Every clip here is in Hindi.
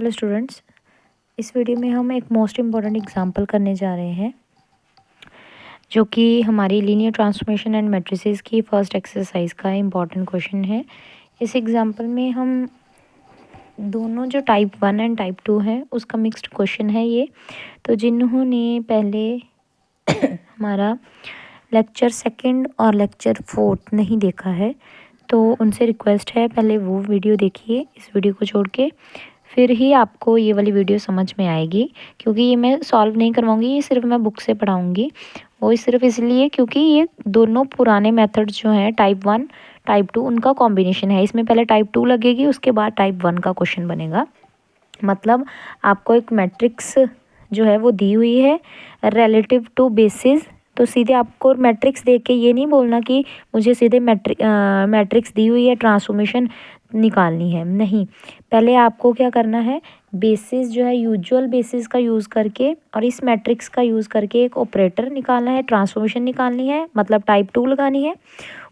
हेलो स्टूडेंट्स, इस वीडियो में हम एक मोस्ट इम्पॉर्टेंट एग्जांपल करने जा रहे हैं जो कि हमारी लीनियर ट्रांसफॉर्मेशन एंड मैट्रिसेस की फर्स्ट एक्सरसाइज का इम्पॉर्टेंट क्वेश्चन है। इस एग्जांपल में हम दोनों जो टाइप 1 एंड टाइप 2 है उसका मिक्स्ड क्वेश्चन है ये। तो जिन्होंने पहले हमारा लेक्चर सेकंड और लेक्चर फोर्थ नहीं देखा है तो उनसे रिक्वेस्ट है पहले वो वीडियो देखिए इस वीडियो को छोड़ के, फिर ही आपको ये वाली वीडियो समझ में आएगी। क्योंकि ये मैं सॉल्व नहीं करवाऊँगी, ये सिर्फ मैं बुक से पढ़ाऊँगी। वो सिर्फ इसलिए क्योंकि ये दोनों पुराने मेथड्स जो हैं टाइप 1 टाइप 2 उनका कॉम्बिनेशन है। इसमें पहले टाइप 2 लगेगी, उसके बाद टाइप 1 का क्वेश्चन बनेगा। मतलब आपको एक मैट्रिक्स जो है वो दी हुई है रिलेटिव टू बेसिस। तो सीधे आपको मैट्रिक्स देख के ये नहीं बोलना कि मुझे सीधे मैट्रिक्स दी हुई है ट्रांसफॉर्मेशन निकालनी है, नहीं। पहले आपको क्या करना है, बेसिस जो है यूजुअल बेसिस का यूज़ करके और इस मैट्रिक्स का यूज़ करके एक ऑपरेटर निकालना है, ट्रांसफॉर्मेशन निकालनी है, मतलब टाइप 2 लगानी है।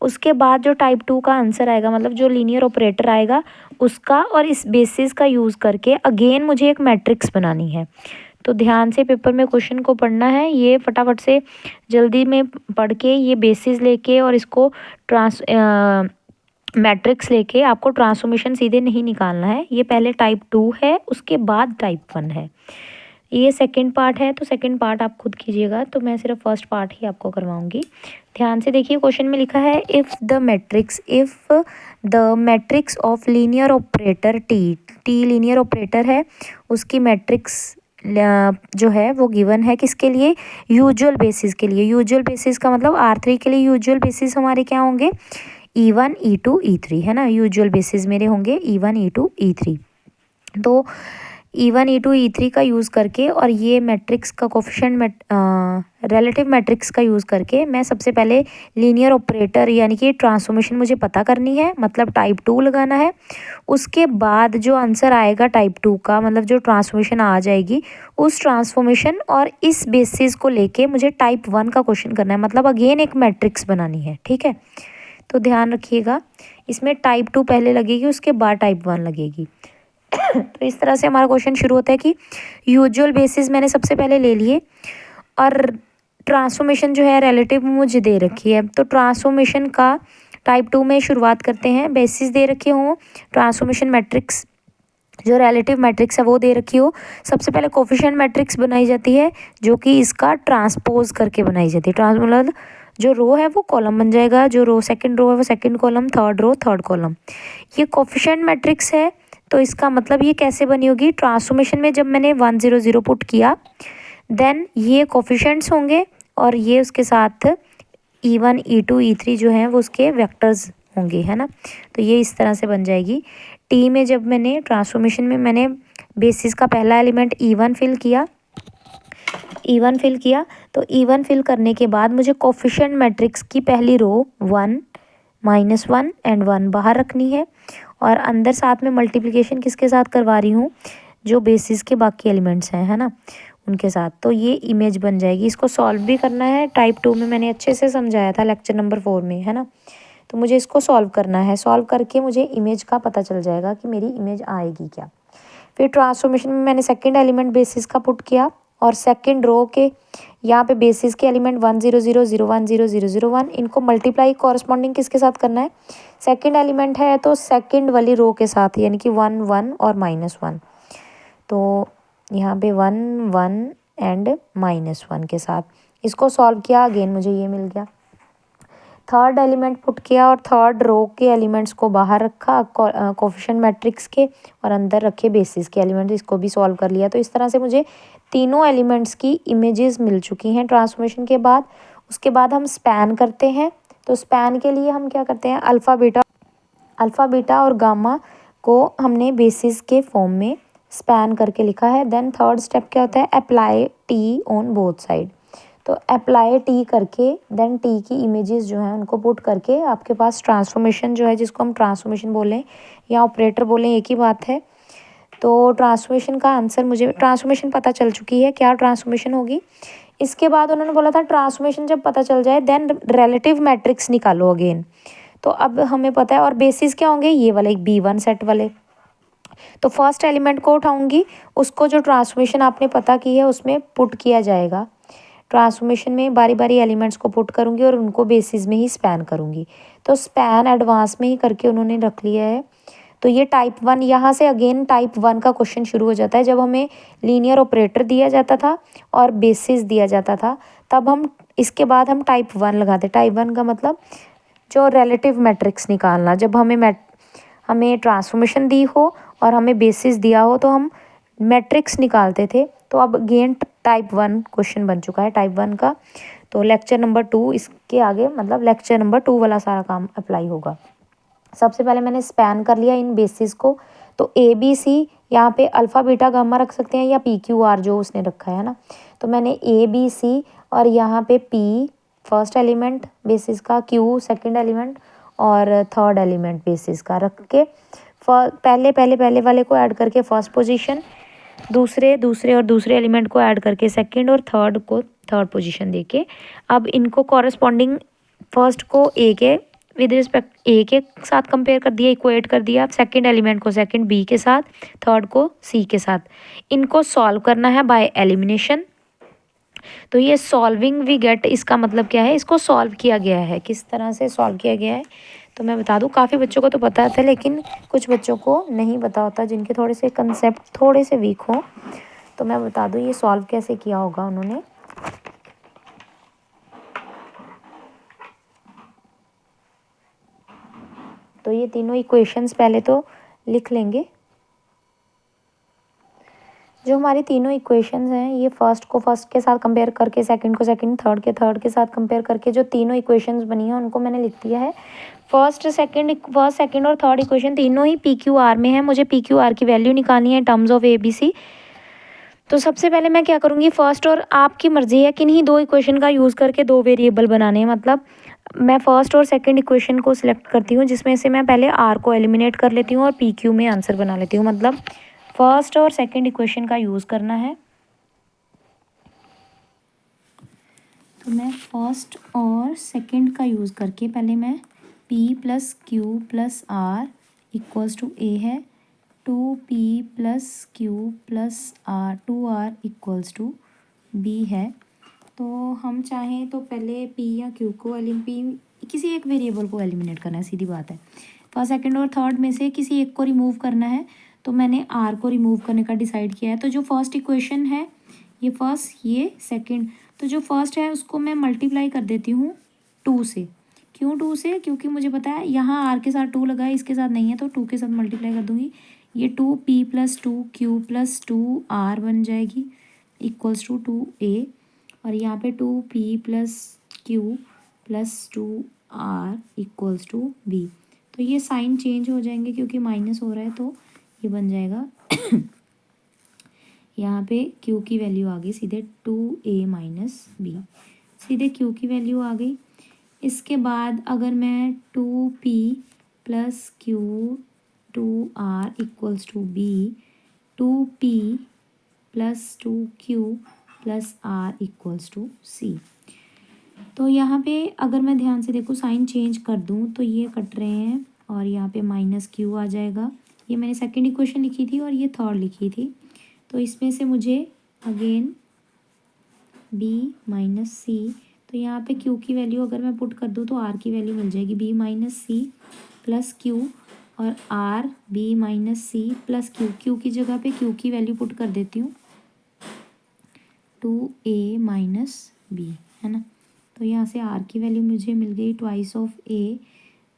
उसके बाद जो टाइप 2 का आंसर आएगा, मतलब जो लीनियर ऑपरेटर आएगा उसका और इस बेसिस का यूज़ करके अगेन मुझे एक मैट्रिक्स बनानी है। तो ध्यान से पेपर में क्वेश्चन को पढ़ना है, ये फटाफट से जल्दी में पढ़ के ये बेसिस लेके और इसको मैट्रिक्स लेके आपको ट्रांसफॉर्मेशन सीधे नहीं निकालना है। ये पहले टाइप 2 है, उसके बाद टाइप 1 है। ये सेकंड पार्ट है, तो सेकंड पार्ट आप खुद कीजिएगा, तो मैं सिर्फ फर्स्ट पार्ट ही आपको करवाऊंगी। ध्यान से देखिए, क्वेश्चन में लिखा है if the matrix of linear operator T linear operator है, उसकी मैट्रिक्स जो है वो गिवन है किसके लिए, यूजुअल बेसिस के लिए। यूजुअल बेसिस का मतलब R3 के लिए यूजुअल बेसिस हमारे क्या होंगे, E1 E2 E3 है ना। यूजुअल बेसिस मेरे होंगे E1 E2 E3। तो E1 E2 E3 का यूज़ करके और ये मैट्रिक्स का कोफिशिएंट रिलेटिव मैट्रिक्स का यूज़ करके मैं सबसे पहले लीनियर ऑपरेटर यानी कि ट्रांसफॉर्मेशन मुझे पता करनी है, मतलब टाइप 2 लगाना है। उसके बाद जो आंसर आएगा टाइप 2 का, मतलब जो ट्रांसफॉर्मेशन आ जाएगी उस ट्रांसफॉर्मेशन और इस बेसिस को लेके मुझे टाइप 1 का क्वेश्चन करना है, मतलब अगेन एक मैट्रिक्स बनानी है। ठीक है, तो ध्यान रखिएगा, इसमें टाइप 2 पहले लगेगी, उसके बाद टाइप 1 लगेगी। तो इस तरह से हमारा क्वेश्चन शुरू होता है कि यूजुअल बेसिस मैंने सबसे पहले ले लिए और ट्रांसफॉर्मेशन जो है रिलेटिव मुझे दे रखी है। तो ट्रांसफॉर्मेशन का टाइप 2 में शुरुआत करते हैं। बेसिस दे रखे हों, ट्रांसफॉर्मेशन मैट्रिक्स जो रिलेटिव मैट्रिक्स है वो दे रखी हो। सबसे पहले कोफिशिएंट मैट्रिक्स बनाई जाती है जो कि इसका ट्रांसपोज करके बनाई जाती है। मतलब जो रो है वो कॉलम बन जाएगा, जो रो सेकंड रो है वो second column, third row third column. ये कोफिशिएंट मैट्रिक्स है, तो इसका मतलब ये कैसे बनी होगी, ट्रांसफॉर्मेशन में जब मैंने 1 0 0 पुट किया देन ये कोफिशिएंट्स होंगे और ये उसके साथ E1 E2 E3 जो हैं वो उसके वेक्टर्स होंगे, है ना। तो ये इस तरह से बन जाएगी। टी में जब मैंने ट्रांसफॉर्मेशन में मैंने बेसिस का पहला एलिमेंट E1 फिल किया, तो E1 फिल करने के बाद मुझे कोफिशिएंट मैट्रिक्स की पहली रो 1 -1 एंड 1 बाहर रखनी है और अंदर साथ में मल्टीप्लिकेशन किसके साथ करवा रही हूँ, जो बेसिस के बाकी एलिमेंट्स हैं, है ना, उनके साथ। तो ये इमेज बन जाएगी। इसको सॉल्व भी करना है, टाइप 2 में मैंने अच्छे से समझाया था लेक्चर नंबर 4 में, है ना। तो मुझे इसको सॉल्व करना है, सॉल्व करके मुझे इमेज का पता चल जाएगा कि मेरी इमेज आएगी क्या। फिर ट्रांसफॉर्मेशन में मैंने सेकंड एलिमेंट बेसिस का पुट किया और सेकंड रो के यहाँ पे बेसिस के एलिमेंट 1 0 0 0 1 0 0 0 1 इनको मल्टीप्लाई कॉरस्पॉन्डिंग किसके साथ करना है, सेकंड एलिमेंट है तो सेकंड वाली रो के साथ, यानी कि 1 1 और -1। तो यहाँ पे 1 1 एंड -1 के साथ इसको सॉल्व किया, अगेन मुझे ये मिल गया। थर्ड एलिमेंट पुट किया और थर्ड रो के एलिमेंट्स को बाहर रखा कोफिशिएंट मैट्रिक्स के और अंदर रखे बेसिस के एलिमेंट्स, इसको भी सॉल्व कर लिया। तो इस तरह से मुझे तीनों एलिमेंट्स की इमेजेस मिल चुकी हैं ट्रांसफॉर्मेशन के बाद। उसके बाद हम स्पैन करते हैं। तो स्पैन के लिए हम क्या करते हैं, अल्फ़ा बीटा और गामा को हमने बेसिस के फॉर्म में स्पैन करके लिखा है। देन थर्ड स्टेप क्या होता है, apply T on both side. तो अप्लाई टी करके देन टी की इमेजेस जो हैं उनको पुट करके आपके पास ट्रांसफॉर्मेशन जो है, जिसको हम ट्रांसफॉर्मेशन बोलें या ऑपरेटर बोलें एक ही बात है। तो ट्रांसफॉर्मेशन का आंसर, मुझे ट्रांसफॉर्मेशन पता चल चुकी है क्या ट्रांसफॉर्मेशन होगी। इसके बाद उन्होंने बोला था ट्रांसफॉर्मेशन जब पता चल जाए देन रिलेटिव मैट्रिक्स निकालो अगेन। तो अब हमें पता है, और बेसिस क्या होंगे, ये वाले B1 सेट वाले। तो फर्स्ट एलिमेंट को उठाऊंगी, उसको जो ट्रांसफॉर्मेशन आपने पता की है उसमें पुट किया जाएगा। ट्रांसफॉर्मेशन में बारी बारी एलिमेंट्स को पुट करूंगी और उनको बेसिस में ही स्पैन करूंगी। तो स्पैन एडवांस में ही करके उन्होंने रख लिया है। तो ये टाइप 1, यहाँ से अगेन टाइप 1 का क्वेश्चन शुरू हो जाता है। जब हमें लीनियर ऑपरेटर दिया जाता था और बेसिस दिया जाता था, तब हम इसके बाद हम टाइप 1 लगाते। टाइप 1 का मतलब जो रिलेटिव मैट्रिक्स निकालना। जब हमें ट्रांसफॉर्मेशन दी हो और हमें बेसिस दिया हो तो हम मैट्रिक्स निकालते थे। तो अब अगेन टाइप 1 क्वेश्चन बन चुका है टाइप 1 का। तो लेक्चर नंबर 2 इसके आगे मतलब लेक्चर नंबर 2 वाला सारा काम अप्लाई होगा। सबसे पहले मैंने स्पैन कर लिया इन बेसिस को। तो ए बी सी, यहाँ पे अल्फ़ा बीटा गामा रख सकते हैं या पी क्यू आर जो उसने रखा है ना। तो मैंने ए बी सी और यहाँ पे पी फर्स्ट एलिमेंट बेसिस का, क्यू सेकंड एलिमेंट और थर्ड एलिमेंट बेसिस का रख के पहले वाले को ऐड करके फर्स्ट पोजीशन, दूसरे और दूसरे एलिमेंट को ऐड करके सेकंड और थर्ड को थर्ड पोजीशन देके अब इनको कॉरस्पॉन्डिंग फर्स्ट को ए के विद रिस्पेक्ट ए के साथ कंपेयर कर दिया, इक्वेट कर दिया। सेकंड एलिमेंट को सेकंड बी के साथ, थर्ड को सी के साथ। इनको सॉल्व करना है बाय एलिमिनेशन। तो ये सॉल्विंग वी गेट, इसका मतलब क्या है, इसको सॉल्व किया गया है। किस तरह से सॉल्व किया गया है तो मैं बता दूं। काफ़ी बच्चों को तो पता था लेकिन कुछ बच्चों को नहीं पता होता, जिनके थोड़े से कंसेप्ट थोड़े से वीक हों। तो मैं बता दूं ये सॉल्व कैसे किया होगा उन्होंने। तो ये तीनों इक्वेशंस पहले तो लिख लेंगे। जो हमारी तीनों इक्वेशंस हैं ये फर्स्ट को फर्स्ट के साथ कंपेयर करके, सेकंड को सेकंड, थर्ड के साथ कंपेयर करके जो तीनों इक्वेशंस बनी हैं उनको मैंने लिख दिया है। फर्स्ट सेकंड और थर्ड इक्वेशन तीनों ही पी क्यू आर में है। मुझे पी क्यू आर की वैल्यू निकालनी है terms of A B C. तो सबसे पहले मैं क्या करूँगी, फर्स्ट, और आपकी मर्जी है किन्हीं दो इक्वेशन का यूज़ करके दो वेरिएबल बनाने हैं। मतलब मैं फर्स्ट और सेकंड इक्वेशन को सिलेक्ट करती हूँ, जिसमें से मैं पहले आर को एलिमिनेट कर लेती हूँ और पी क्यू में आंसर बना लेती हूँ। मतलब फर्स्ट और सेकंड इक्वेशन का यूज़ करना है। तो मैं फर्स्ट और सेकंड का यूज़ करके पहले मैं p plus Q plus are equals to a है, 2p plus Q plus r 2r equals to b है। तो हम चाहें तो पहले p या q को किसी एक वेरिएबल को एलिमिनेट करना है, सीधी बात है। फर्स्ट सेकंड और थर्ड में से किसी एक को रिमूव करना है। तो मैंने r को रिमूव करने का डिसाइड किया है। तो जो फर्स्ट इक्वेशन है ये फर्स्ट, ये सेकंड, तो जो फर्स्ट है उसको मैं मल्टीप्लाई कर देती हूँ 2 से। क्यों 2 से? क्योंकि मुझे पता है यहाँ आर के साथ 2 लगा है, इसके साथ नहीं है, तो 2 के साथ मल्टीप्लाई कर दूँगी। ये 2p plus 2q plus 2r बन जाएगी इक्वल्स टू 2a। और यहाँ पे 2p plus q plus 2r equals to b। तो ये साइन चेंज हो जाएंगे क्योंकि माइनस हो रहा है, तो ये बन जाएगा यहाँ पे q की वैल्यू आ गई सीधे 2a माइनस b, सीधे q की वैल्यू आ गई। इसके बाद अगर मैं 2p plus q 2r equals to b, 2p plus 2q plus r equals to c। तो यहाँ पे अगर मैं ध्यान से देखूँ, साइन चेंज कर दूँ तो ये कट रहे हैं और यहाँ पे माइनस q आ जाएगा। ये मैंने सेकंड इक्वेशन लिखी थी और ये थर्ड लिखी थी। तो इसमें से मुझे अगेन b माइनस सी, तो यहाँ पे q की वैल्यू अगर मैं पुट कर दूँ तो r की वैल्यू मिल जाएगी b minus C plus q और r b minus C plus q की जगह पे q की वैल्यू पुट कर देती हूँ 2a माइनस b, है ना। तो यहाँ से r की वैल्यू मुझे मिल गई twice of a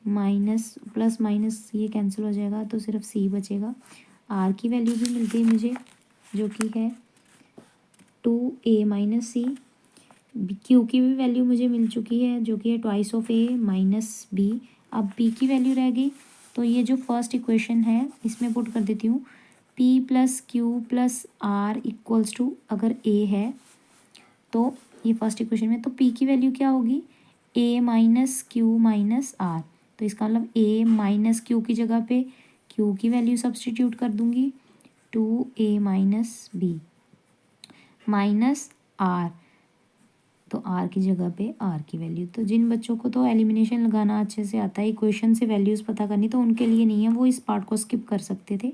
minus plus minus ये कैंसिल हो जाएगा तो सिर्फ c बचेगा। r की वैल्यू भी मिल गई मुझे जो कि है 2a माइनस सी। q की भी वैल्यू मुझे मिल चुकी है जो कि है twice of a minus b। अब b की वैल्यू रह गई, तो ये जो फर्स्ट इक्वेशन है इसमें पुट कर देती हूँ p plus Q plus are equals to, अगर a है तो ये फर्स्ट इक्वेशन में, तो p की वैल्यू क्या होगी a minus Q minus R. तो इसका मतलब a माइनस क्यू की जगह पे q की वैल्यू सब्सटीट्यूट कर दूंगी 2a minus b minus r, तो r की जगह पे r की वैल्यू। तो जिन बच्चों को तो एलिमिनेशन लगाना अच्छे से आता है, इक्वेशन से वैल्यूज़ पता करनी, तो उनके लिए नहीं है, वो इस पार्ट को स्किप कर सकते थे।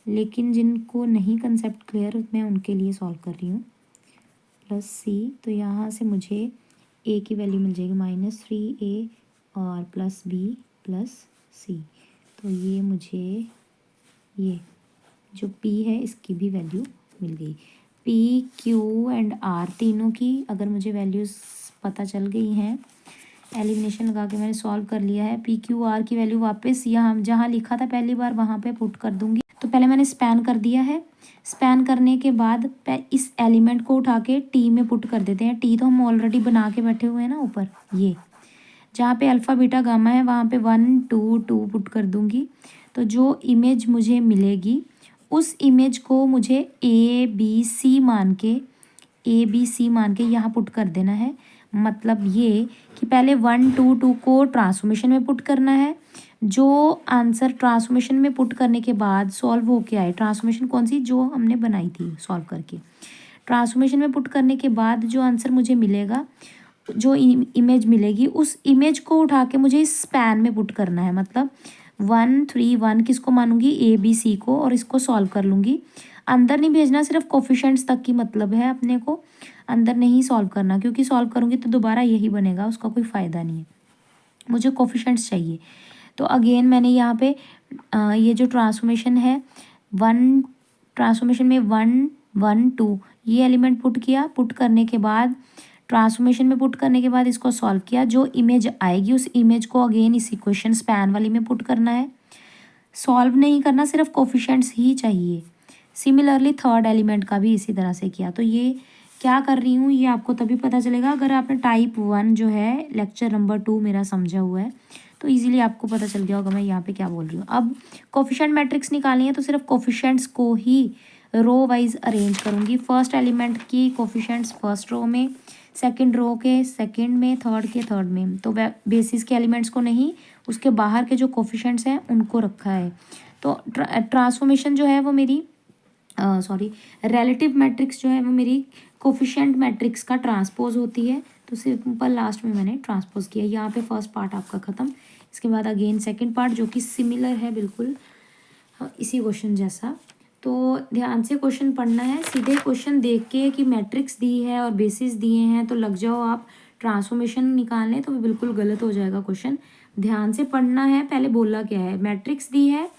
लेकिन जिनको नहीं कंसेप्ट क्लियर मैं उनके लिए सॉल्व कर रही हूँ। प्लस सी, तो यहाँ से मुझे ए की वैल्यू मिल जाएगी -3a और प्लस बी प्लस सी। तो ये मुझे ये जो पी है इसकी भी वैल्यू मिल गई। पी क्यू एंड आर तीनों की अगर मुझे वैल्यूज़ पता चल गई हैं, एलिमिनेशन लगा के मैंने सॉल्व कर लिया है। पी क्यू आर की वैल्यू वापस यहाँ जहाँ लिखा था पहली बार वहाँ पे पुट कर दूँगी। तो पहले मैंने स्पैन कर दिया है। स्पैन करने के बाद इस एलिमेंट को उठा के टी में पुट कर देते हैं। टी तो हम ऑलरेडी बना के बैठे हुए हैं ना ऊपर, ये जहाँ पे अल्फ़ा बीटा गामा है वहाँ पे 1 2 2 पुट कर दूँगी। तो जो इमेज मुझे मिलेगी उस इमेज को मुझे ए बी सी मान के यहाँ पुट कर देना है। मतलब ये कि पहले 1 2 2 को ट्रांसफॉर्मेशन में पुट करना है। जो आंसर ट्रांसफॉर्मेशन में पुट करने के बाद सॉल्व होके आए, ट्रांसफॉर्मेशन कौन सी, जो हमने बनाई थी सॉल्व करके, ट्रांसफॉर्मेशन में पुट करने के बाद जो आंसर मुझे मिलेगा, जो इमेज मिलेगी उस इमेज को उठा के मुझे इस स्पैन में पुट करना है। मतलब 1 3 1 किसको मानूंगी, ए बी सी को, और इसको सॉल्व कर लूँगी। अंदर नहीं भेजना, सिर्फ कोफिशेंट्स तक की मतलब है अपने को, अंदर नहीं सॉल्व करना, क्योंकि सॉल्व करूँगी तो दोबारा यही बनेगा, उसका कोई फ़ायदा नहीं है। मुझे कोफिशेंट्स चाहिए। तो अगेन मैंने यहाँ पे ये जो ट्रांसफॉर्मेशन है, ट्रांसफॉर्मेशन में 1 1 2 ये एलिमेंट पुट किया। पुट करने के बाद ट्रांसफॉर्मेशन में पुट करने के बाद इसको सॉल्व किया। जो इमेज आएगी उस इमेज को अगेन इस इक्वेशन स्पैन वाली में पुट करना है। सॉल्व नहीं करना, सिर्फ कोफिशेंट्स ही चाहिए। सिमिलरली थर्ड एलिमेंट का भी इसी तरह से किया। तो ये क्या कर रही हूँ ये आपको तभी पता चलेगा अगर आपने टाइप 1 जो है लेक्चर नंबर 2 मेरा समझा हुआ है, तो इजीली आपको पता चल गया होगा मैं यहाँ पे क्या बोल रही हूँ। अब कोफिशिएंट मैट्रिक्स निकालनी है तो सिर्फ कोफिशिएंट्स को ही रो वाइज अरेंज करूँगी। फर्स्ट एलिमेंट की कोफिशिएंट्स फर्स्ट रो में, सेकंड रो के सेकंड में, थर्ड के थर्ड में। तो बेसिस के एलिमेंट्स को नहीं, उसके बाहर के जो कोफिशिएंट्स हैं उनको रखा है। तो ट्रांसफॉर्मेशन जो है वो मेरी रिलेटिव मैट्रिक्स जो है वो मेरी कोफिशिएंट मैट्रिक्स का ट्रांसपोज होती है। तो सिंपल लास्ट में मैंने ट्रांसपोज किया। यहाँ पे फर्स्ट पार्ट आपका ख़त्म। इसके बाद अगेन सेकंड पार्ट जो कि सिमिलर है बिल्कुल इसी क्वेश्चन जैसा। तो ध्यान से क्वेश्चन पढ़ना है। सीधे क्वेश्चन देख के कि मैट्रिक्स दी है और बेसिस दिए हैं तो लग जाओ आप ट्रांसफॉर्मेशन निकालने, तो बिल्कुल गलत हो जाएगा क्वेश्चन। ध्यान से पढ़ना है। पहले बोला क्या है, मैट्रिक्स दी है,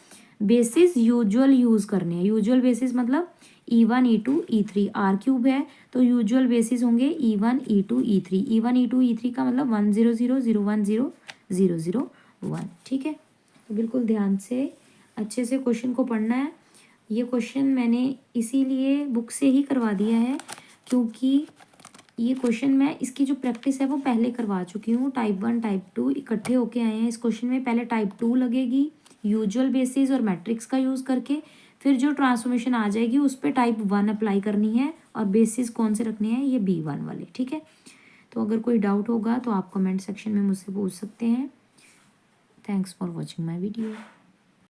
बेसिस यूजुअल यूज़ करने हैं। यूजुअल बेसिस मतलब E1 E2 E3, are cube है तो यूजुअल बेसिस होंगे E1 E2 E3। E1 E2 E3 का मतलब 1 0 0 0 1 0 0 0 1। ठीक है, तो बिल्कुल ध्यान से अच्छे से क्वेश्चन को पढ़ना है। ये क्वेश्चन मैंने इसीलिए बुक से ही करवा दिया है क्योंकि ये क्वेश्चन मैं इसकी जो प्रैक्टिस है वो पहले करवा चुकी हूँ। टाइप 1 टाइप 2 इकट्ठे होके आए हैं इस क्वेश्चन में। पहले टाइप 2 लगेगी यूजुअल बेसिस और मैट्रिक्स का यूज़ करके, फिर जो ट्रांसफॉर्मेशन आ जाएगी उस पर टाइप 1 अप्लाई करनी है और बेसिस कौन से रखने हैं, ये B1 वाले। ठीक है, तो अगर कोई डाउट होगा तो आप कमेंट सेक्शन में मुझसे पूछ सकते हैं। Thanks for watching my video.